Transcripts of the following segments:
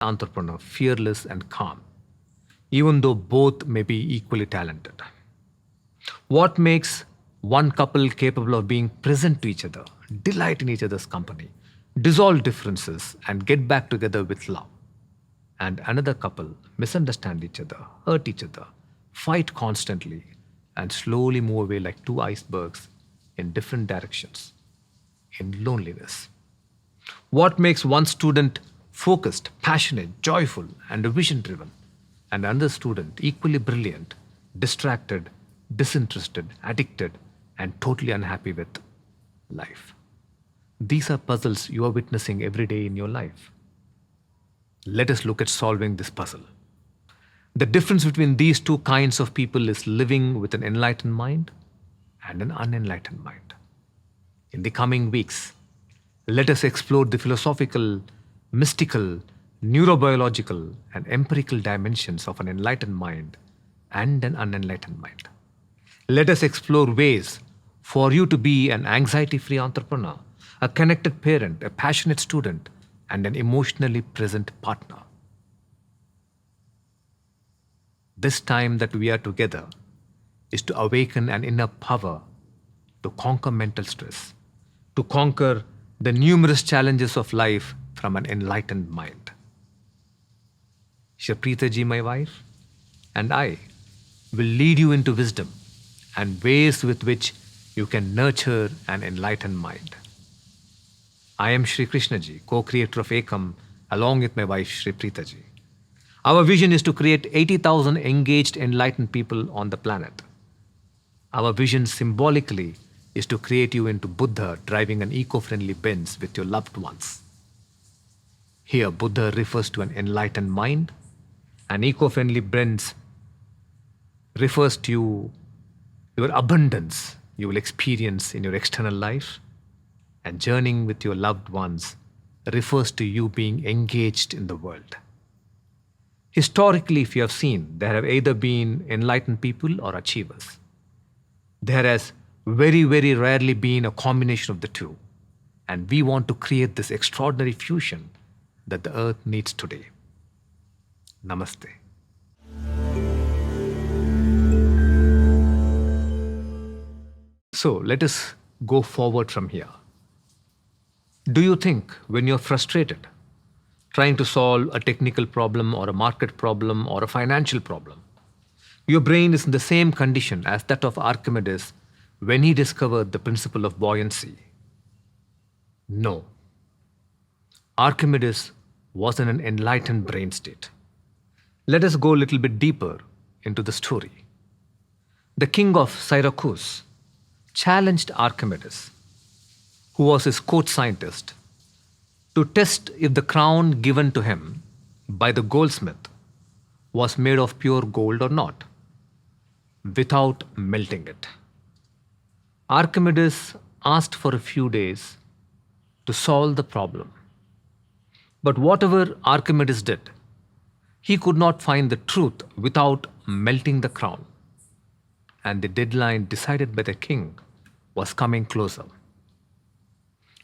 entrepreneur, fearless and calm, even though both may be equally talented? What makes one couple capable of being present to each other, delight in each other's company, dissolve differences, and get back together with love? And another couple misunderstand each other, hurt each other, fight constantly, and slowly move away like two icebergs in different directions in loneliness. What makes one student focused, passionate, joyful, and vision driven, and another student equally brilliant, distracted, disinterested, addicted, and totally unhappy with life? These are puzzles you are witnessing every day in your life. Let us look at solving this puzzle. The difference between these two kinds of people is living with an enlightened mind and an unenlightened mind. In the coming weeks, let us explore the philosophical, mystical, neurobiological, and empirical dimensions of an enlightened mind and an unenlightened mind. Let us explore ways for you to be an anxiety-free entrepreneur, a connected parent, a passionate student, and an emotionally present partner. This time that we are together is to awaken an inner power to conquer mental stress, to conquer the numerous challenges of life from an enlightened mind. Sri Preethaji, my wife, and I will lead you into wisdom and ways with which you can nurture an enlightened mind. I am Sri Krishnaji, co-creator of Ekam, along with my wife Sri Preethaji. Our vision is to create 80,000 engaged, enlightened people on the planet. Our vision symbolically is to create you into Buddha driving an eco-friendly Benz with your loved ones. Here, Buddha refers to an enlightened mind. An eco-friendly Benz refers to your abundance you will experience in your external life. And journeying with your loved ones refers to you being engaged in the world. Historically, if you have seen, there have either been enlightened people or achievers. There has very, very rarely been a combination of the two. And we want to create this extraordinary fusion that the earth needs today. Namaste. So let us go forward from here. Do you think when you're frustrated, trying to solve a technical problem or a market problem or a financial problem, your brain is in the same condition as that of Archimedes when he discovered the principle of buoyancy? No. Archimedes was in an enlightened brain state. Let us go a little bit deeper into the story. The king of Syracuse challenged Archimedes, who was his court scientist, to test if the crown given to him by the goldsmith was made of pure gold or not, without melting it. Archimedes asked for a few days to solve the problem. But whatever Archimedes did, he could not find the truth without melting the crown. And the deadline decided by the king was coming closer.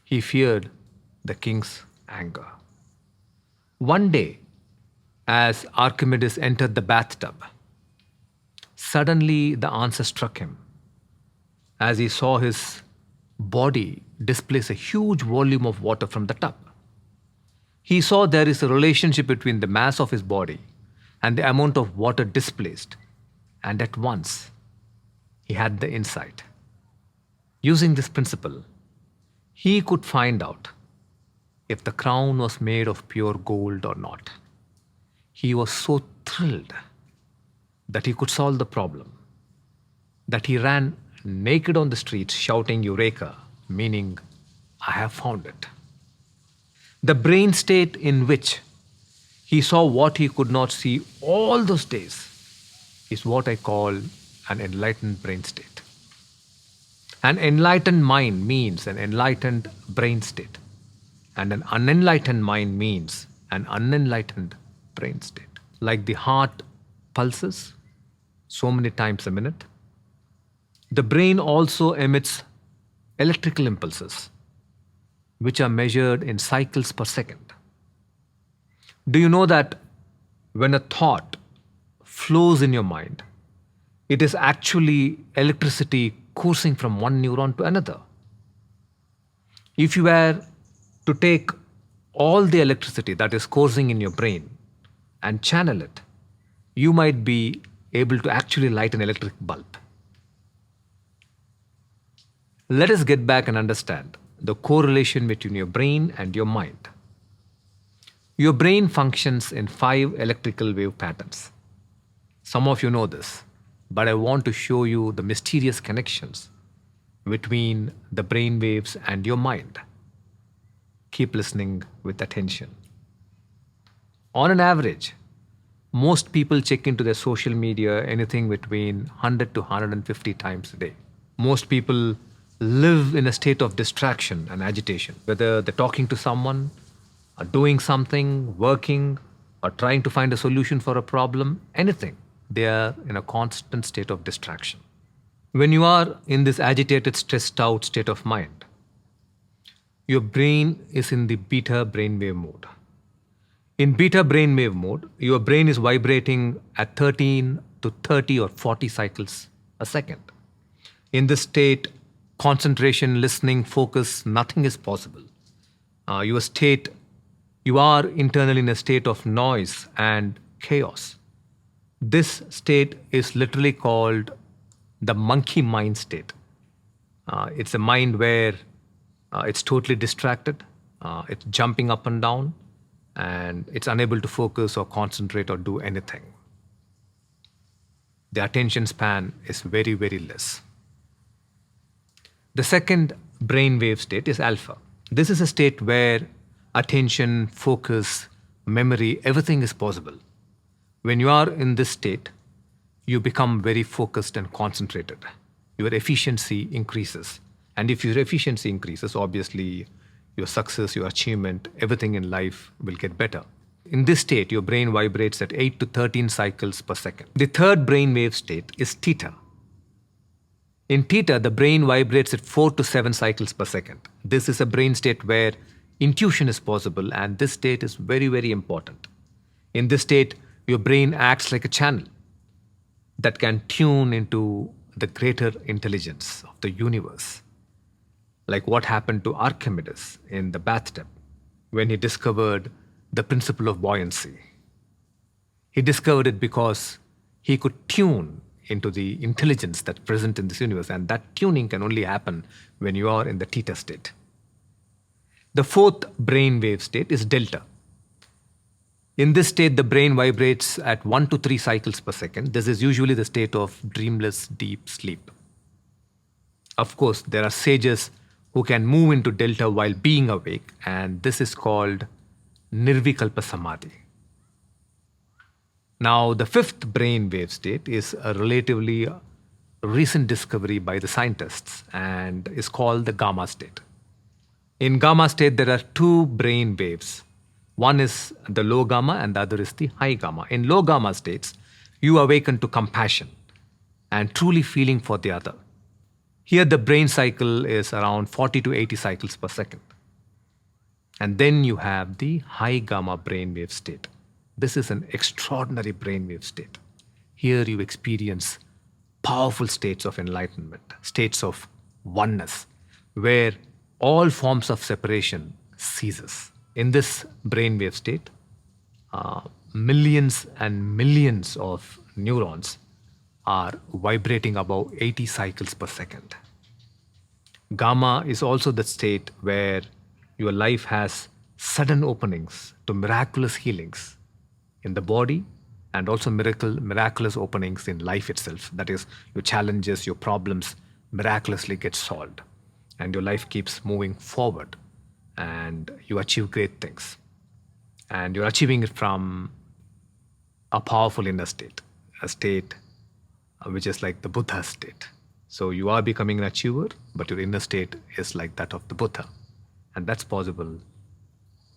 He feared the king's anger. One day, as Archimedes entered the bathtub, suddenly the answer struck him as he saw his body displace a huge volume of water from the tub. He saw there is a relationship between the mass of his body and the amount of water displaced, and at once he had the insight. Using this principle, he could find out if the crown was made of pure gold or not. He was so thrilled that he could solve the problem that he ran naked on the streets shouting Eureka, meaning, I have found it. The brain state in which he saw what he could not see all those days is what I call an enlightened brain state. An enlightened mind means an enlightened brain state, and an unenlightened mind means an unenlightened brain state. Like the heart pulses so many times a minute, the brain also emits electrical impulses, which are measured in cycles per second. Do you know that when a thought flows in your mind, it is actually electricity coursing from one neuron to another? If you were to take all the electricity that is coursing in your brain and channel it, you might be able to actually light an electric bulb. Let us get back and understand the correlation between your brain and your mind. Your brain functions in 5 electrical wave patterns. Some of you know this, but I want to show you the mysterious connections between the brain waves and your mind. Keep listening with attention. On an average, most people check into their social media anything between 100 to 150 times a day. Most people live in a state of distraction and agitation, whether they're talking to someone, or doing something, working, or trying to find a solution for a problem, anything. They are in a constant state of distraction. When you are in this agitated, stressed out state of mind, your brain is in the beta brainwave mode. In beta brainwave mode, your brain is vibrating at 13 to 30 or 40 cycles a second. In this state, concentration, listening, focus, nothing is possible. You are internally in a state of noise and chaos. This state is literally called the monkey mind state. It's a mind where it's totally distracted, it's jumping up and down, and it's unable to focus or concentrate or do anything. The attention span is very, very less. The second brainwave state is alpha. This is a state where attention, focus, memory, everything is possible. When you are in this state, you become very focused and concentrated. Your efficiency increases. And if your efficiency increases, obviously your success, your achievement, everything in life will get better. In this state, your brain vibrates at 8 to 13 cycles per second. The third brainwave state is theta. In theta, the brain vibrates at 4 to 7 cycles per second. This is a brain state where intuition is possible, and this state is very, very important. In this state, your brain acts like a channel that can tune into the greater intelligence of the universe. Like what happened to Archimedes in the bathtub when he discovered the principle of buoyancy. He discovered it because he could tune into the intelligence that's present in this universe, and that tuning can only happen when you are in the theta state. The fourth brainwave state is delta. In this state, the brain vibrates at 1 to 3 cycles per second. This is usually the state of dreamless deep sleep. Of course, there are sages who can move into delta while being awake, and this is called Nirvikalpa Samadhi. Now, the fifth brainwave state is a relatively recent discovery by the scientists and is called the gamma state. In gamma state, there are 2 brain waves. One is the low gamma and the other is the high gamma. In low gamma states, you awaken to compassion and truly feeling for the other. Here, the brain cycle is around 40 to 80 cycles per second. And then you have the high gamma brainwave state. This is an extraordinary brainwave state. Here you experience powerful states of enlightenment, states of oneness, where all forms of separation ceases. In this brainwave state, millions and millions of neurons are vibrating above 80 cycles per second. Gamma is also the state where your life has sudden openings to miraculous healings in the body and also miraculous openings in life itself. That is, your challenges, your problems miraculously get solved and your life keeps moving forward and you achieve great things. And you're achieving it from a powerful inner state, a state which is like the Buddha state. So you are becoming an achiever, but your inner state is like that of the Buddha. And that's possible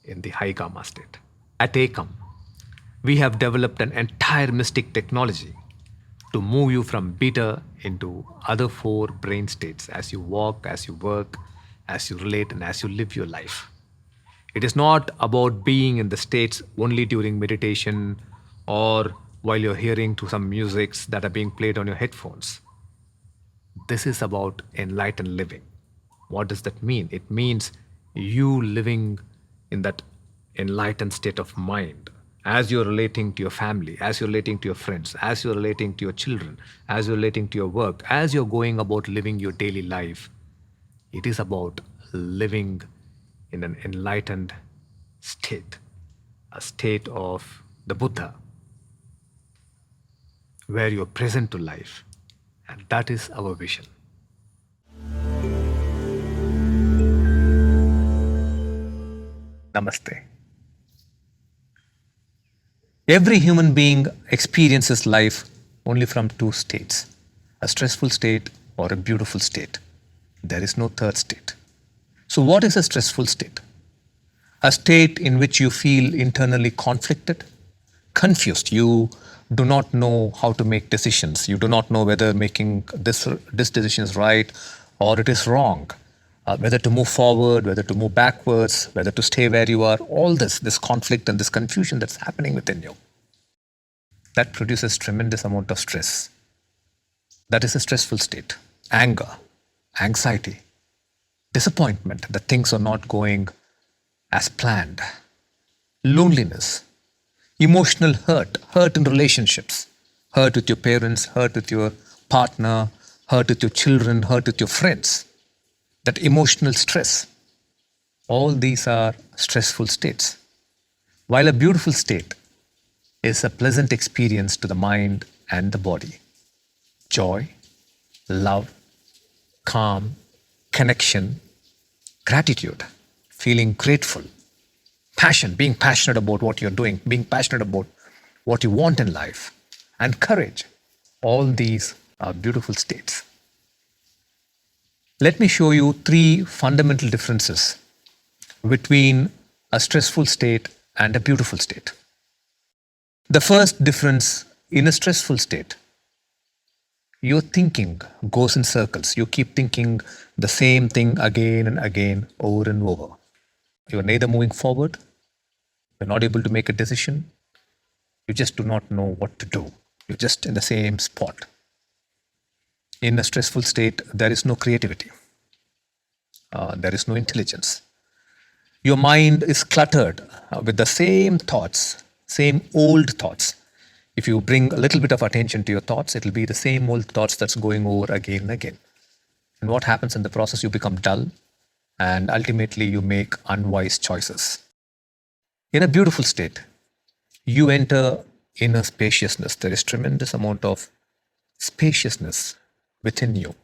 in the high gamma state. At ACOM, we have developed an entire mystic technology to move you from beta into other 4 brain states as you walk, as you work, as you relate, and as you live your life. It is not about being in the states only during meditation or while you're hearing to some musics that are being played on your headphones. This is about enlightened living. What does that mean? It means you living in that enlightened state of mind as you're relating to your family, as you're relating to your friends, as you're relating to your children, as you're relating to your work, as you're going about living your daily life. It is about living in an enlightened state, a state of the Buddha, where you're present to life. And that is our vision. Namaste. Every human being experiences life only from two states, a stressful state or a beautiful state. There is no third state. So, what is a stressful state? A state in which you feel internally conflicted, confused. You do not know how to make decisions. You do not know whether making this decision is right or it is wrong. Whether to move forward, whether to move backwards, whether to stay where you are. All this conflict and this confusion that's happening within you. That produces tremendous amount of stress. That is a stressful state. Anger, anxiety, disappointment that things are not going as planned. Loneliness, emotional hurt in relationships, hurt with your parents, hurt with your partner, hurt with your children, hurt with your friends. That emotional stress. All these are stressful states. While a beautiful state is a pleasant experience to the mind and the body. Joy, love, calm, connection, gratitude, feeling grateful, passion, being passionate about what you're doing, being passionate about what you want in life, and courage. All these are beautiful states. Let me show you three fundamental differences between a stressful state and a beautiful state. The first difference, in a stressful state, your thinking goes in circles. You keep thinking the same thing again and again, over and over. You're neither moving forward, you're not able to make a decision, you just do not know what to do. You're just in the same spot. In a stressful state, there is no creativity. There is no intelligence. Your mind is cluttered with the same thoughts, same old thoughts. If you bring a little bit of attention to your thoughts, it will be the same old thoughts that's going over again and again. And what happens in the process? You become dull and ultimately you make unwise choices. In a beautiful state, you enter inner spaciousness. There is tremendous amount of spaciousness within you.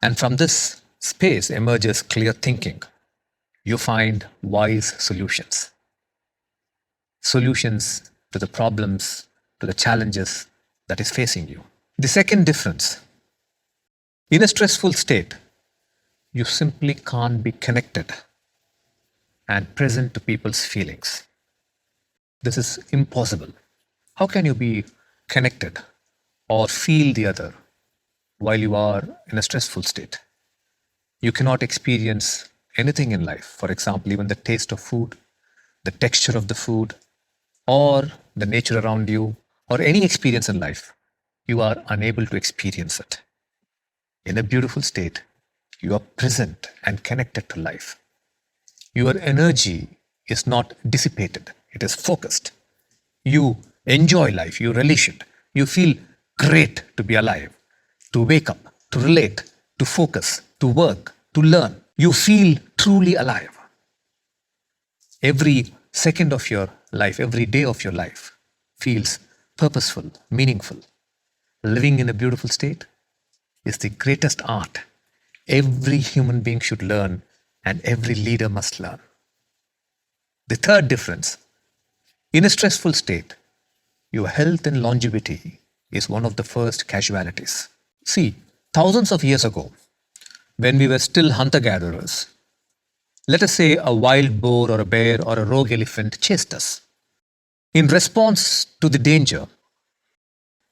And from this space emerges clear thinking. You find wise solutions. Solutions to the problems, to the challenges that is facing you. The second difference, in a stressful state, you simply can't be connected and present to people's feelings. This is impossible. How can you be connected or feel the other while you are in a stressful state? You cannot experience anything in life. For example, even the taste of food, the texture of the food, or the nature around you, or any experience in life, you are unable to experience it. In a beautiful state, you are present and connected to life. Your energy is not dissipated, it is focused. You enjoy life, you relish it. You feel great to be alive, to wake up, to relate, to focus, to work, to learn. You feel truly alive. Every second of your life, every day of your life feels purposeful, meaningful. Living in a beautiful state is the greatest art every human being should learn and every leader must learn. The third difference, in a stressful state, your health and longevity is one of the first casualties. See, thousands of years ago, when we were still hunter-gatherers, let us say a wild boar or a bear or a rogue elephant chased us. In response to the danger,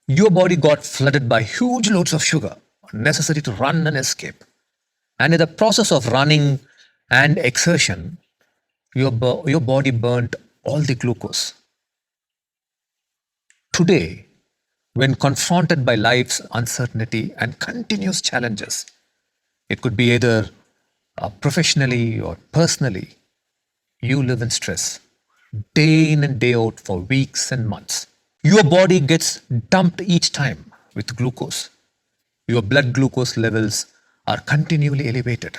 your body got flooded by huge loads of sugar necessary to run and escape. And in the process of running and exertion, Your body burnt all the glucose. Today, when confronted by life's uncertainty and continuous challenges, it could be either professionally or personally, you live in stress day in and day out for weeks and months. Your body gets dumped each time with glucose. Your blood glucose levels are continually elevated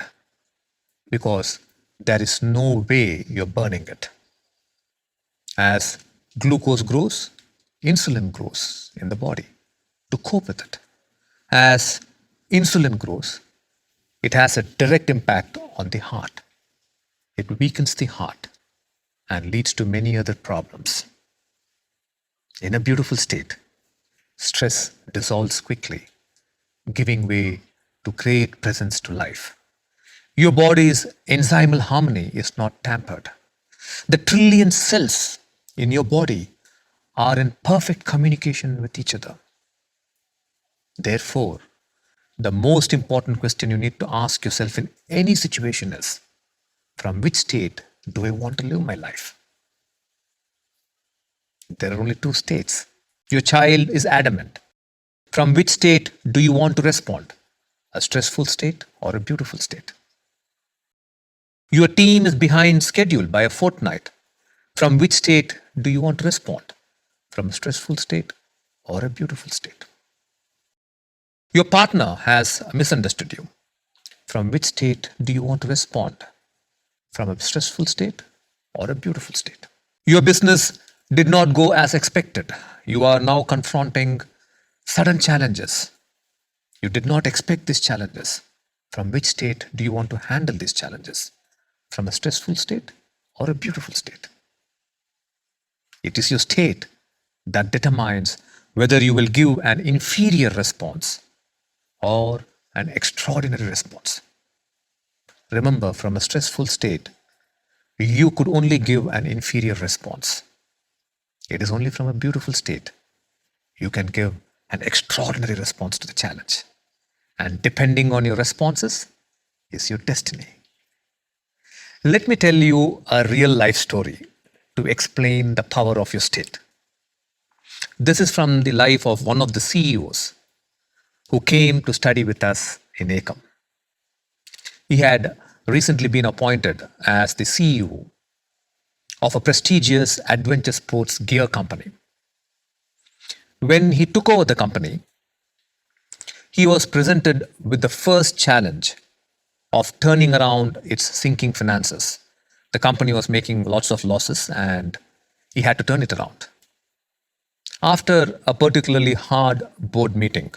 because there is no way you're burning it. As glucose grows, insulin grows in the body to cope with it. As insulin grows, it has a direct impact on the heart. It weakens the heart and leads to many other problems. In a beautiful state, stress dissolves quickly, giving way to great presence to life. Your body's enzymal harmony is not tampered. The trillion cells in your body are in perfect communication with each other. Therefore, the most important question you need to ask yourself in any situation is, from which state do I want to live my life? There are only two states. Your child is adamant. From which state do you want to respond? A stressful state or a beautiful state? Your team is behind schedule by a fortnight. From which state do you want to respond? From a stressful state or a beautiful state? Your partner has misunderstood you. From which state do you want to respond? From a stressful state or a beautiful state? Your business did not go as expected. You are now confronting sudden challenges. You did not expect these challenges. From which state do you want to handle these challenges? From a stressful state or a beautiful state? It is your state that determines whether you will give an inferior response or an extraordinary response. Remember, from a stressful state, you could only give an inferior response. It is only from a beautiful state you can give an extraordinary response to the challenge. And depending on your responses is your destiny. Let me tell you a real life story to explain the power of your state. This is from the life of one of the CEOs who came to study with us in Ekam. He had recently been appointed as the CEO of a prestigious adventure sports gear company. When he took over the company, he was presented with the first challenge of turning around its sinking finances. The company was making lots of losses and he had to turn it around. After a particularly hard board meeting,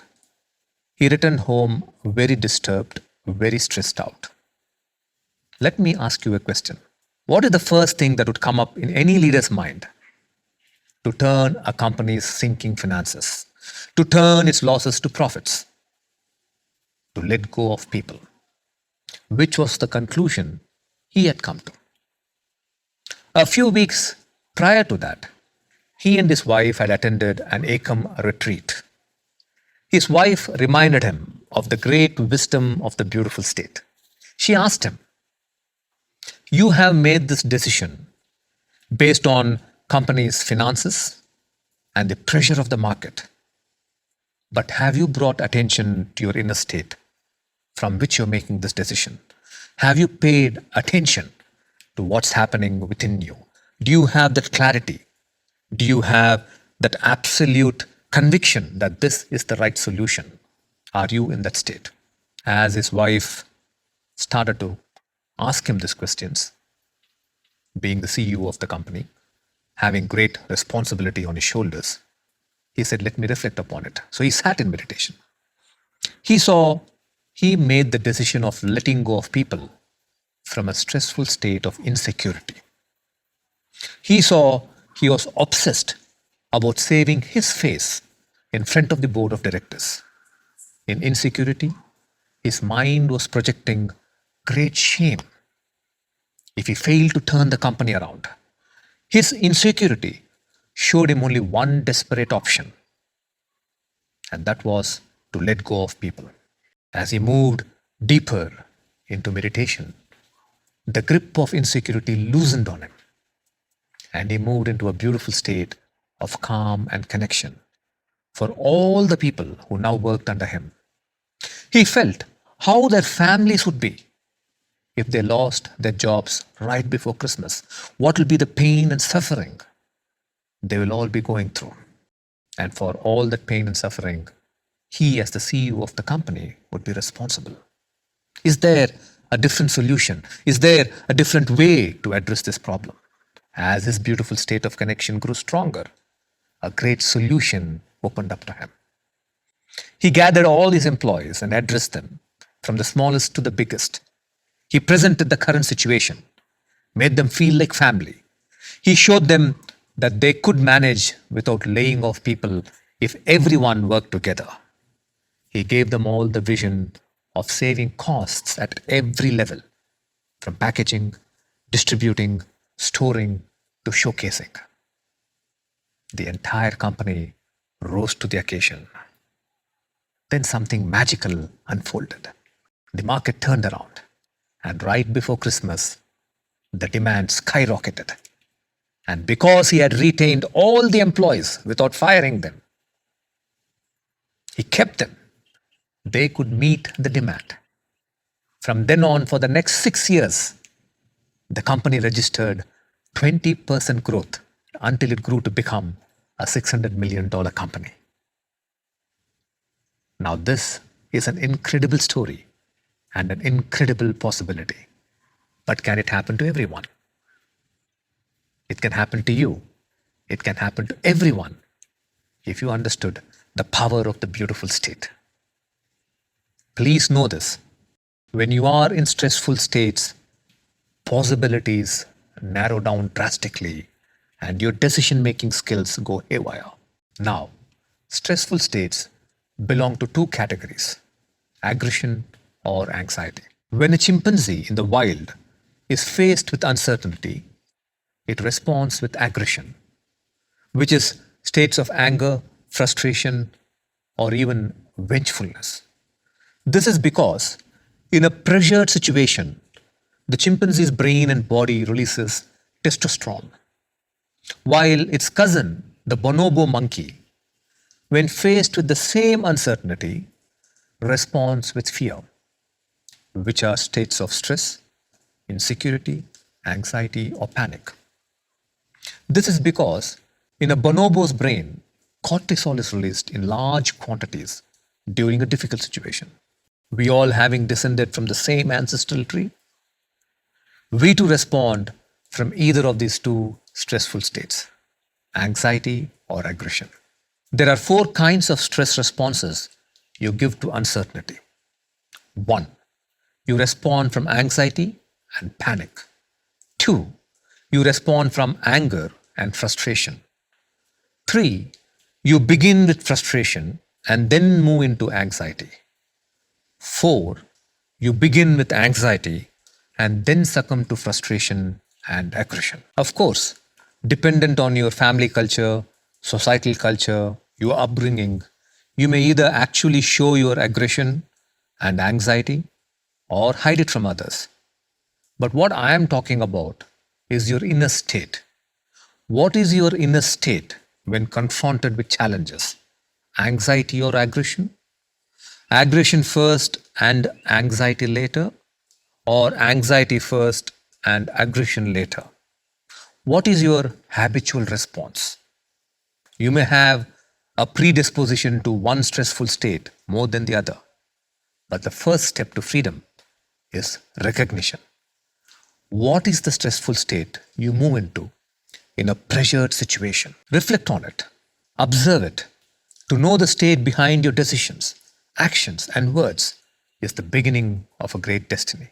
he returned home very disturbed, very stressed out. Let me ask you a question. What is the first thing that would come up in any leader's mind to turn a company's sinking finances, to turn its losses to profits, to let go of people? Which was the conclusion he had come to. A few weeks prior to that, he and his wife had attended an Ekam retreat. His wife reminded him of the great wisdom of the beautiful state. She asked him, "You have made this decision based on company's finances and the pressure of the market. But have you brought attention to your inner state from which you're making this decision? Have you paid attention to what's happening within you? Do you have that clarity? Do you have that absolute conviction that this is the right solution? Are you in that state?" As his wife started to ask him these questions, being the CEO of the company, having great responsibility on his shoulders, he said, "Let me reflect upon it." So he sat in meditation. He made the decision of letting go of people from a stressful state of insecurity. He saw he was obsessed about saving his face in front of the board of directors. In insecurity, his mind was projecting great shame if he failed to turn the company around. His insecurity showed him only one desperate option, and that was to let go of people. As he moved deeper into meditation, the grip of insecurity loosened on him, and he moved into a beautiful state of calm and connection for all the people who now worked under him. He felt how their families would be if they lost their jobs right before Christmas. What will be the pain and suffering they will all be going through? And for all that pain and suffering, he, as the CEO of the company, would be responsible. Is there a different solution? Is there a different way to address this problem? As his beautiful state of connection grew stronger, a great solution opened up to him. He gathered all his employees and addressed them, from the smallest to the biggest. He presented the current situation, made them feel like family. He showed them that they could manage without laying off people if everyone worked together. He gave them all the vision of saving costs at every level, from packaging, distributing, storing, to showcasing. The entire company rose to the occasion. Then something magical unfolded. The market turned around, and right before Christmas, the demand skyrocketed. And because he had retained all the employees without firing them, he kept them. They could meet the demand. From then on, for the next 6 years, the company registered 20% growth until it grew to become a $600 million company. Now, this is an incredible story and an incredible possibility. But can it happen to everyone? It can happen to you. It can happen to everyone if you understood the power of the beautiful state. Please know this. When you are in stressful states, possibilities narrow down drastically and your decision-making skills go haywire. Now, stressful states belong to two categories: aggression or anxiety. When a chimpanzee in the wild is faced with uncertainty, it responds with aggression, which is states of anger, frustration, or even vengefulness. This is because in a pressured situation, the chimpanzee's brain and body releases testosterone, while its cousin, the bonobo monkey, when faced with the same uncertainty, responds with fear, which are states of stress, insecurity, anxiety, or panic. This is because in a bonobo's brain, cortisol is released in large quantities during a difficult situation. We all having descended from the same ancestral tree, we too respond from either of these two stressful states, anxiety or aggression. There are 4 kinds of stress responses you give to uncertainty. 1. You respond from anxiety and panic. 2. You respond from anger and frustration. 3. You begin with frustration and then move into anxiety. 4. You begin with anxiety and then succumb to frustration and aggression. Of course, dependent on your family culture, societal culture, your upbringing, you may either actually show your aggression and anxiety or hide it from others. But what I am talking about is your inner state. What is your inner state when confronted with challenges? Anxiety or aggression? Aggression first and anxiety later? Or anxiety first and aggression later? What is your habitual response? You may have a predisposition to one stressful state more than the other. But the first step to freedom is recognition. What is the stressful state you move into in a pressured situation? Reflect on it. Observe it. To know the state behind your decisions, actions, and words is the beginning of a great destiny.